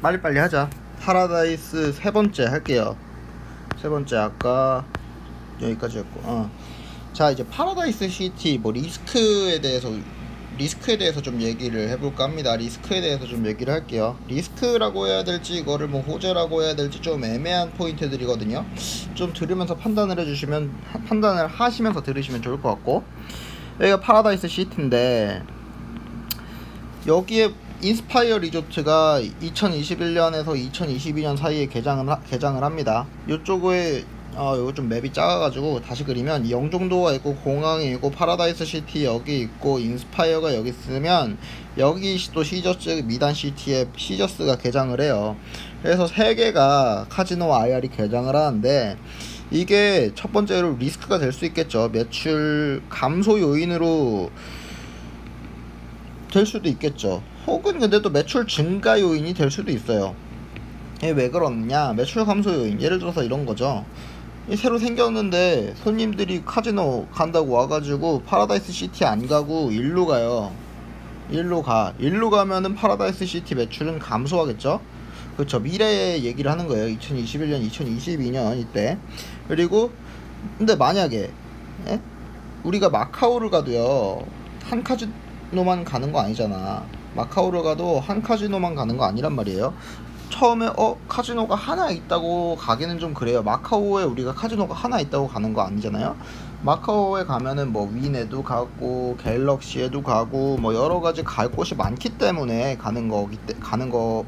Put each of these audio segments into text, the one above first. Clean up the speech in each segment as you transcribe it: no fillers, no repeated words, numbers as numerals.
빨리빨리 하자. 파라다이스 세 번째 할게요. 세 번째 아까 여기까지였고. 자, 이제 파라다이스 시티 뭐 리스크에 대해서 좀 얘기를 해볼까 합니다. 리스크에 대해서 좀 얘기를 할게요. 리스크라고 해야 될지 이거를 뭐 호재라고 해야 될지 좀 애매한 포인트들이거든요. 좀 들으면서 판단을 하시면서 들으시면 좋을 것 같고. 여기가 파라다이스 시티인데 여기에 인스파이어 리조트가 2021년에서 2022년 사이에 개장을 합니다. 이쪽에 요거 좀 맵이 작아가지고 다시 그리면 영종도가 있고 공항이 있고 파라다이스 시티 여기 있고 인스파이어가 여기 있으면 여기 또 시저스 미단 시티에 시저스가 개장을 해요. 그래서 세 개가 카지노 IR이 개장을 하는데 이게 첫 번째로 리스크가 될 수 있겠죠. 매출 감소 요인으로 될 수도 있겠죠. 혹은 근데 또 매출 증가 요인이 될 수도 있어요. 이게 왜 그러느냐? 매출 감소 요인. 예를 들어서 이런 거죠. 새로 생겼는데 손님들이 카지노 간다고 와가지고 파라다이스 시티 안 가고 일로 가요. 일로 가면은 파라다이스 시티 매출은 감소하겠죠. 그렇죠. 미래의 얘기를 하는 거예요. 2021년 2022년 이때. 그리고 근데 만약에 우리가 마카오를 가도요 한 카지노만 가는 거 아니잖아. 마카오를 가도 한 카지노만 가는 거 아니란 말이에요. 처음에 카지노가 하나 있다고 가기는 좀 그래요. 마카오에 우리가 카지노가 하나 있다고 가는 거 아니잖아요. 마카오에 가면은 뭐 윈에도 가고 갤럭시에도 가고 뭐 여러 가지 갈 곳이 많기 때문에 가는 거니까요.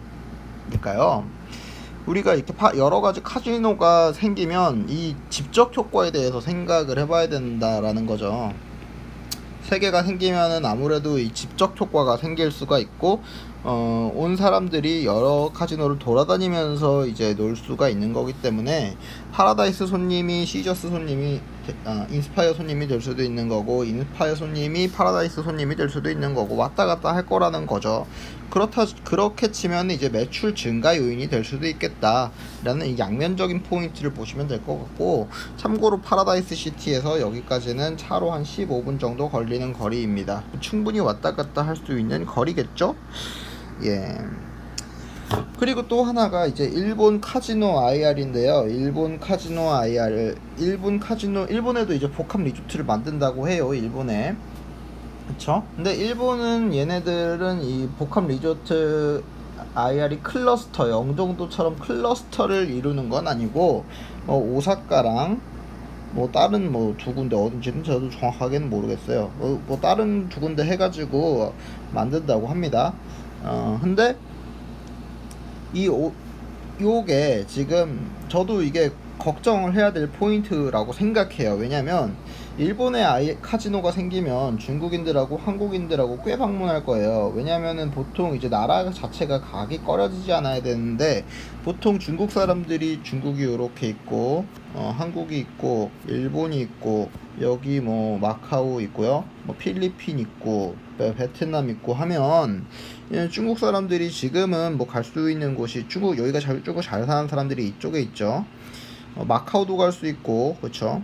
우리가 이렇게 여러 가지 카지노가 생기면 이 집적 효과에 대해서 생각을 해봐야 된다라는 거죠. 세 개가 생기면은 아무래도 이 집적 효과가 생길 수가 있고 온 사람들이 여러 카지노를 돌아다니면서 이제 놀 수가 있는 거기 때문에 파라다이스 손님이 시저스 손님이 인스파이어 손님이 될 수도 있는 거고 인스파이어 손님이 파라다이스 손님이 될 수도 있는 거고 왔다 갔다 할 거라는 거죠. 그렇게 치면 이제 매출 증가 요인이 될 수도 있겠다라는 이 양면적인 포인트를 보시면 될 것 같고, 참고로 파라다이스 시티에서 여기까지는 차로 한 15분 정도 걸리는 거리입니다. 충분히 왔다 갔다 할 수 있는 거리겠죠? 예. 그리고 또 하나가 이제 일본 카지노 IR인데요. 일본에도 이제 복합 리조트를 만든다고 해요. 일본에. 그쵸? 근데 일본은 얘네들은 이 복합 리조트 IR이 클러스터, 영종도처럼 클러스터를 이루는 건 아니고 오사카랑 뭐 다른 뭐 두 군데 어딘지는 저도 정확하게는 모르겠어요. 뭐 다른 두 군데 해가지고 만든다고 합니다. 근데 요게 지금 저도 이게 걱정을 해야 될 포인트라고 생각해요. 왜냐면 일본에 카지노가 생기면 중국인들하고 한국인들하고 꽤 방문할 거예요. 왜냐면은 보통 이제 나라 자체가 각이 꺼려지지 않아야 되는데 보통 중국 사람들이 중국이 요렇게 있고 한국이 있고 일본이 있고 여기 뭐 마카오 있고요, 뭐 필리핀 있고 베트남 있고 하면 중국 사람들이 지금은 뭐 갈 수 있는 곳이 여기가 쭉 잘 사는 사람들이 이쪽에 있죠. 마카오도 갈 수 있고, 그렇죠.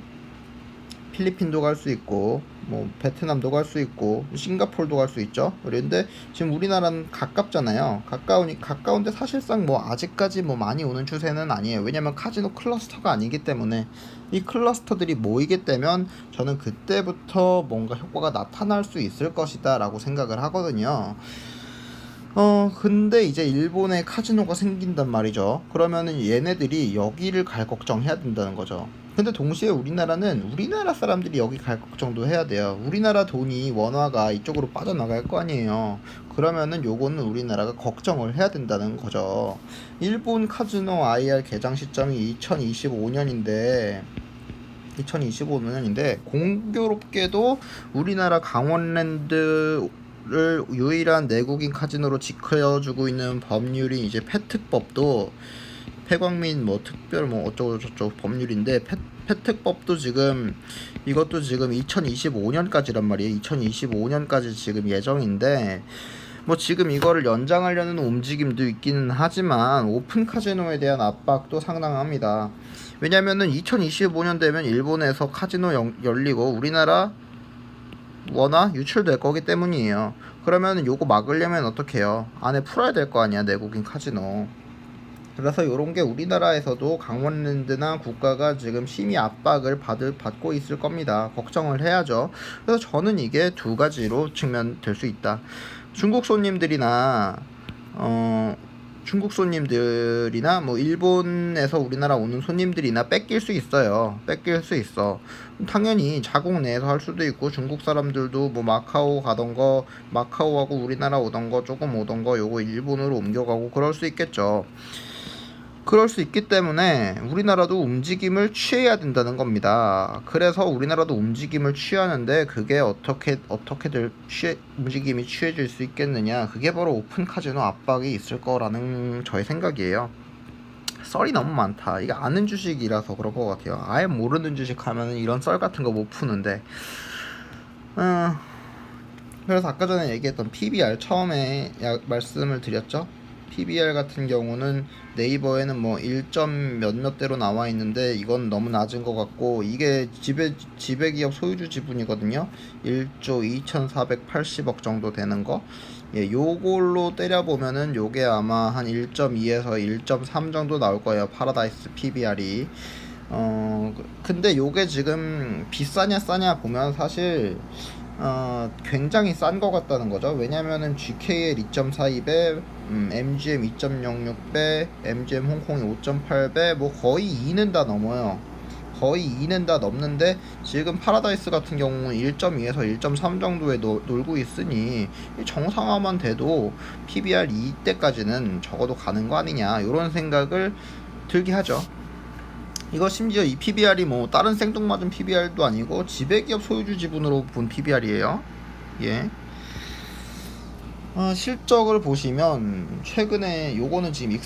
필리핀도 갈 수 있고, 뭐 베트남도 갈 수 있고, 싱가포르도 갈 수 있죠. 그런데 지금 우리나라는 가깝잖아요. 가까운데 사실상 뭐 아직까지 뭐 많이 오는 추세는 아니에요. 왜냐면 카지노 클러스터가 아니기 때문에. 이 클러스터들이 모이게 되면 저는 그때부터 뭔가 효과가 나타날 수 있을 것이다 라고 생각을 하거든요. 근데 이제 일본에 카지노가 생긴단 말이죠. 그러면은 얘네들이 여기를 갈 걱정해야 된다는 거죠. 근데 동시에 우리나라 사람들이 여기 갈 걱정도 해야 돼요. 우리나라 돈이 원화가 이쪽으로 빠져나갈 거 아니에요. 그러면은 요거는 우리나라가 걱정을 해야 된다는 거죠. 일본 카지노 IR 개장 시점이 2025년인데 공교롭게도 우리나라 강원랜드 를 유일한 내국인 카지노로 지켜주고 있는 법률이 이제 패특법도 폐광민 뭐 특별 뭐 어쩌고 저쩌고 법률인데 패특법도 이것도 지금 2025년까지란 말이에요. 2025년까지 지금 예정인데 뭐 지금 이거를 연장하려는 움직임도 있기는 하지만 오픈 카지노에 대한 압박도 상당합니다. 왜냐면은 2025년 되면 일본에서 카지노 열리고 우리나라 원화 유출될 거기 때문이에요. 그러면 요거 막으려면 어떻게 해요? 안에 풀어야 될 거 아니야, 내국인 카지노. 그래서 요런 게 우리나라에서도 강원랜드나 국가가 지금 심의 압박을 받고 있을 겁니다. 걱정을 해야죠. 그래서 저는 이게 두 가지로 측면될 수 있다. 중국 손님들이나 뭐 일본에서 우리나라 오는 손님들이나 뺏길 수 있어요. 뺏길 수 있어. 당연히 자국 내에서 할 수도 있고, 중국 사람들도 뭐 마카오 가던 거, 마카오하고 우리나라 오던 거, 조금 오던 거 요거 일본으로 옮겨가고 그럴 수 있겠죠. 그럴 수 있기 때문에 우리나라도 움직임을 취해야 된다는 겁니다. 그래서 우리나라도 움직임을 취하는데, 그게 어떻게들 움직임이 취해질 수 있겠느냐, 그게 바로 오픈 카지노 압박이 있을 거라는 저의 생각이에요. 썰이 너무 많다. 이게 아는 주식이라서 그럴 것 같아요. 아예 모르는 주식 하면 이런 썰 같은 거 못 푸는데. 그래서 아까 전에 얘기했던 PBR 처음에 말씀을 드렸죠. PBR 같은 경우는 네이버에는 뭐 1점 몇몇대로 나와 있는데 이건 너무 낮은 것 같고, 이게 지배기업 소유주 지분이거든요. 1조 2480억 정도 되는 거. 예, 요걸로 때려보면은 요게 아마 한 1.2에서 1.3 정도 나올 거예요, 파라다이스 PBR이. 근데 요게 지금 비싸냐 싸냐 보면 사실 굉장히 싼 것 같다는 거죠. 왜냐면은 GKL 2.42배, MGM 2.06배, MGM 홍콩이 5.8배, 뭐 거의 2는 다 넘어요. 거의 2는 다 넘는데, 지금 파라다이스 같은 경우는 1.2에서 1.3 정도에 놀고 있으니 정상화만 돼도 PBR 2대까지는 적어도 가는 거 아니냐, 이런 생각을 들게 하죠. 이거 심지어 이 PBR이 뭐 다른 생뚱맞은 PBR도 아니고 지배기업 소유주 지분으로 본 PBR이에요. 예. 실적을 보시면 최근에 요거는 지금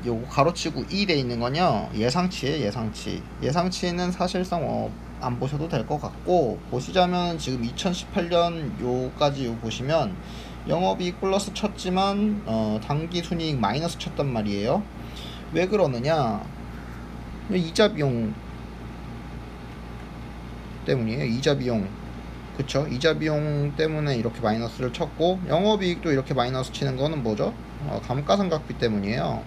요거 가로치고 2 돼 있는 거냐, 예상치에 예상치는 사실상 안 보셔도 될 것 같고, 보시자면 지금 2018년 요까지 보시면 영업이익 플러스 쳤지만 당기 순이익 마이너스 쳤단 말이에요. 왜 그러느냐, 이자 비용 때문이에요. 이자 비용. 그쵸? 이자 비용 때문에 이렇게 마이너스를 쳤고, 영업이익도 이렇게 마이너스 치는 거는 뭐죠? 감가상각비 때문이에요.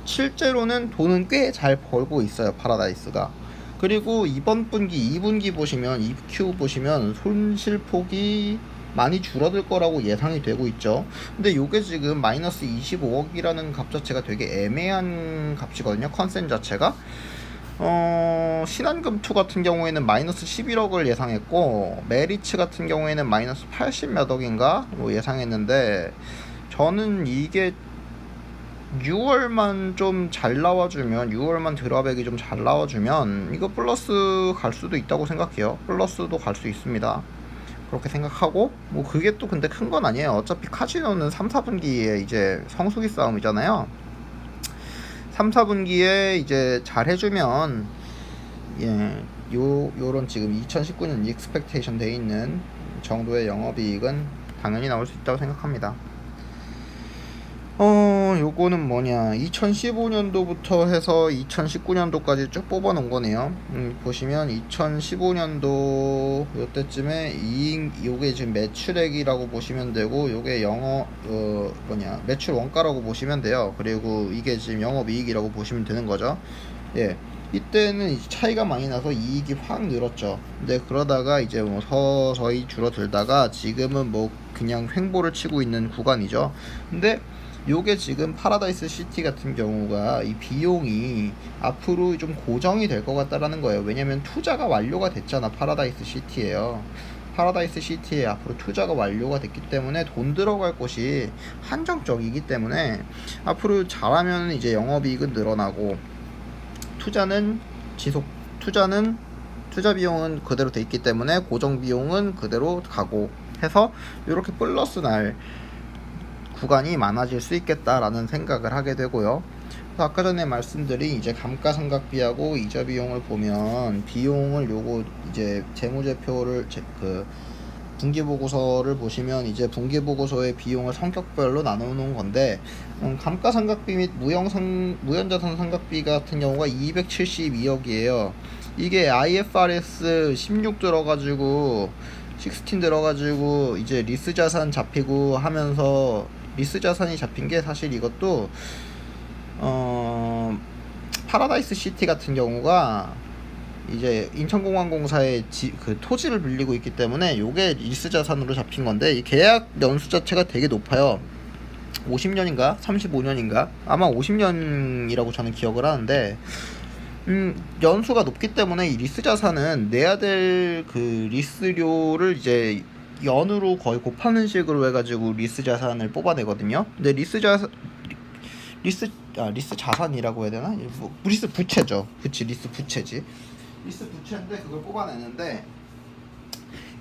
실제로는 돈은 꽤 잘 벌고 있어요, 파라다이스가. 그리고 이번 분기 2분기 보시면, 2Q 보시면 손실폭이 많이 줄어들 거라고 예상이 되고 있죠. 근데 요게 지금 마이너스 25억이라는 값 자체가 되게 애매한 값이거든요, 컨센 자체가. 신한금2 같은 경우에는 마이너스 11억을 예상했고, 메리츠 같은 경우에는 마이너스 80 몇 억인가 예상했는데, 저는 이게 6월만 좀 잘 나와주면, 6월만 드랍액이 좀 잘 나와주면 이거 플러스 갈 수도 있다고 생각해요. 플러스도 갈 수 있습니다. 그렇게 생각하고, 뭐 그게 또 근데 큰 건 아니에요. 어차피 카지노는 3, 4분기에 이제 성수기 싸움이잖아요. 3, 4분기에 이제 잘 해주면, 예, 요런 지금 2019년 익스펙테이션 돼 있는 정도의 영업이익은 당연히 나올 수 있다고 생각합니다. 요거는 뭐냐, 2015년도부터 해서 2019년도까지 쭉 뽑아 놓은 거네요. 보시면 2015년도 요때쯤에 요게 지금 매출액이라고 보시면 되고, 요게 매출 원가라고 보시면 돼요. 그리고 이게 지금 영업이익이라고 보시면 되는 거죠. 예. 이때는 이제 차이가 많이 나서 이익이 확 늘었죠. 근데 그러다가 이제 뭐 서서히 줄어들다가 지금은 뭐 그냥 횡보를 치고 있는 구간이죠. 근데 요게 지금 파라다이스 시티 같은 경우가 이 비용이 앞으로 좀 고정이 될 것 같다라는 거예요. 왜냐면 투자가 완료가 됐잖아, 파라다이스 시티에요. 파라다이스 시티에 앞으로 투자가 완료가 됐기 때문에 돈 들어갈 곳이 한정적이기 때문에 앞으로 잘하면 이제 영업이익은 늘어나고, 투자 비용은 그대로 돼 있기 때문에 고정 비용은 그대로 가고 해서 이렇게 플러스 날 구간이 많아질 수 있겠다라는 생각을 하게 되고요. 그래서 아까 전에 말씀드린 이제 감가상각비하고 이자 비용을 보면, 비용을 요거 이제 재무제표를 분기보고서를 보시면 이제 분기보고서의 비용을 성격별로 나누는 건데, 감가상각비 및 무연자산 상각비 같은 경우가 272억이에요. 이게 IFRS 16 들어가지고 16 들어가지고 이제 리스 자산 잡히고 하면서 리스 자산이 잡힌 게 사실 이것도 파라다이스 시티 같은 경우가 이제 인천공항공사의 그 토지를 빌리고 있기 때문에 요게 리스 자산으로 잡힌 건데 이 계약 연수 자체가 되게 높아요. 50년인가 35년인가 아마 50년이라고 저는 기억을 하는데 연수가 높기 때문에 이 리스 자산은 내야 될 그 리스료를 이제 연으로 거의 곱하는 식으로 해가지고 리스 자산을 뽑아내거든요. 근데 리스 자산이라고 해야 되나? 리스 부채죠. 그치, 리스 부채지. 리스 부채인데 그걸 뽑아내는데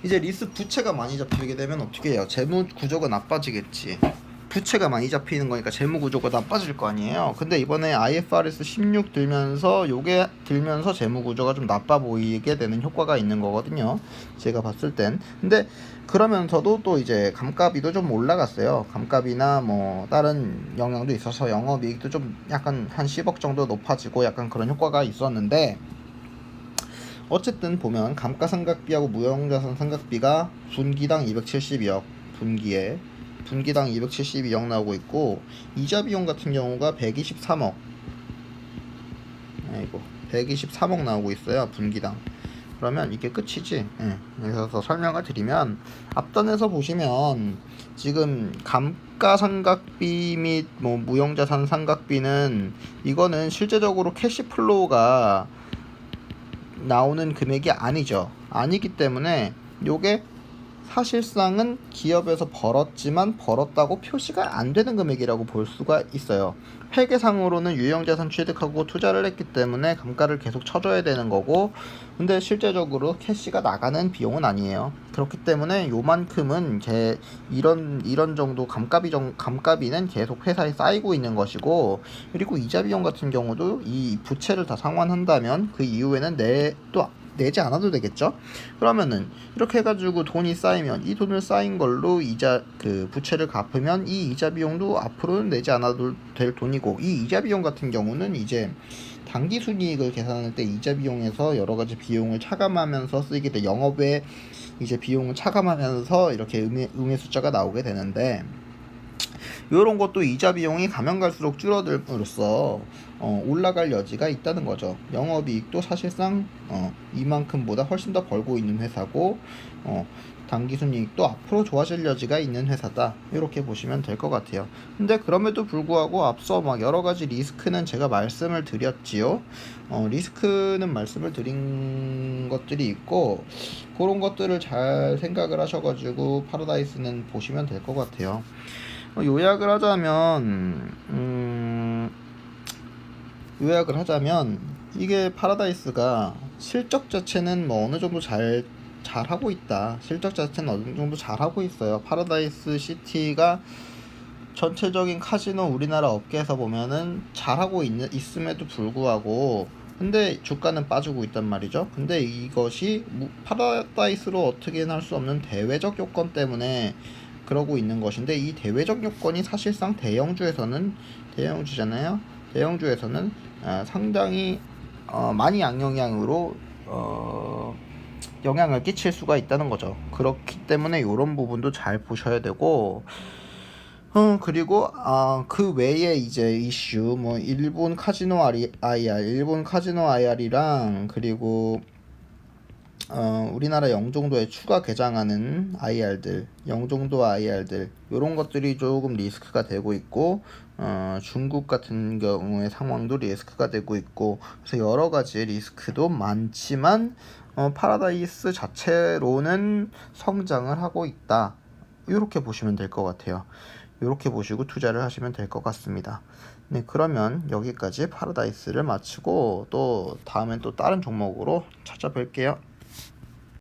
이제 리스 부채가 많이 잡히게 되면 어떻게 해요? 재무 구조가 나빠지겠지. 부채가 많이 잡히는 거니까 재무 구조가 나빠질 거 아니에요. 근데 이번에 IFRS 16 들면서 요게 들면서 재무 구조가 좀 나빠 보이게 되는 효과가 있는 거거든요. 제가 봤을 땐. 근데 그러면서도 또 이제 감가비도 좀 올라갔어요. 감가비나 뭐 다른 영향도 있어서 영업이익도 좀 약간 한 10억 정도 높아지고 약간 그런 효과가 있었는데 어쨌든 보면 감가상각비하고 무형자산 상각비가 분기당 272억 분기당 272억 나오고 있고 이자 비용 같은 경우가 123억 123억 나오고 있어요. 분기당. 그러면 이게 끝이지. 그래서 설명을 드리면 앞단에서 보시면 지금 감가상각비 및 뭐 무형자산 상각비는 이거는 실제적으로 캐시플로우가 나오는 금액이 아니기 때문에 요게 사실상은 기업에서 벌었다고 표시가 안 되는 금액이라고 볼 수가 있어요. 회계상으로는 유형자산 취득하고 투자를 했기 때문에 감가를 계속 쳐줘야 되는 거고 근데 실제적으로 캐시가 나가는 비용은 아니에요. 그렇기 때문에 요만큼은 이런 정도 감가비는 계속 회사에 쌓이고 있는 것이고 그리고 이자 비용 같은 경우도 이 부채를 다 상환한다면 그 이후에는 내지 않아도 되겠죠. 그러면은 이렇게 해가지고 돈이 쌓이면 이 돈을 쌓인 걸로 이자 그 부채를 갚으면 이 이자 비용도 앞으로는 내지 않아도 될 돈이고 이 이자 비용 같은 경우는 이제 당기 순이익을 계산할 때 이자 비용에서 여러 가지 비용을 차감하면서 쓰이게 돼 영업에 이제 비용을 차감하면서 이렇게 음의 숫자가 나오게 되는데 이런 것도 이자 비용이 가면 갈수록 줄어들므로써 올라갈 여지가 있다는 거죠. 영업이익도 사실상 이만큼보다 훨씬 더 벌고 있는 회사고 당기순이익도 앞으로 좋아질 여지가 있는 회사다. 이렇게 보시면 될 것 같아요. 근데 그럼에도 불구하고 앞서 막 여러 가지 리스크는 제가 말씀을 드렸지요. 리스크는 말씀을 드린 것들이 있고 그런 것들을 잘 생각을 하셔가지고 파라다이스는 보시면 될 것 같아요. 요약을 하자면 이게 파라다이스가 실적 자체는 뭐 어느 정도 잘하고 있다. 실적 자체는 어느 정도 잘하고 있어요. 파라다이스 시티가 전체적인 카지노 우리나라 업계에서 보면은 잘하고 있음에도 불구하고 근데 주가는 빠지고 있단 말이죠. 근데 이것이 파라다이스로 어떻게는 할 수 없는 대외적 요건 때문에 그러고 있는 것인데 이 대외적 요건이 사실상 대형주잖아요. 대형주에서는 상당히 많이 양영향으로 영향을 끼칠 수가 있다는 거죠. 그렇기 때문에 이런 부분도 잘 보셔야 되고 그리고 그 외에 이제 이슈 뭐 일본 카지노 IR이랑 그리고 우리나라 영종도에 추가 개장하는 영종도 IR들 이런 것들이 조금 리스크가 되고 있고 중국 같은 경우의 상황도 리스크가 되고 있고 그래서 여러 가지 리스크도 많지만 파라다이스 자체로는 성장을 하고 있다. 이렇게 보시면 될 것 같아요. 이렇게 보시고 투자를 하시면 될 것 같습니다. 네, 그러면 여기까지 파라다이스를 마치고 또 다음엔 또 다른 종목으로 찾아뵐게요.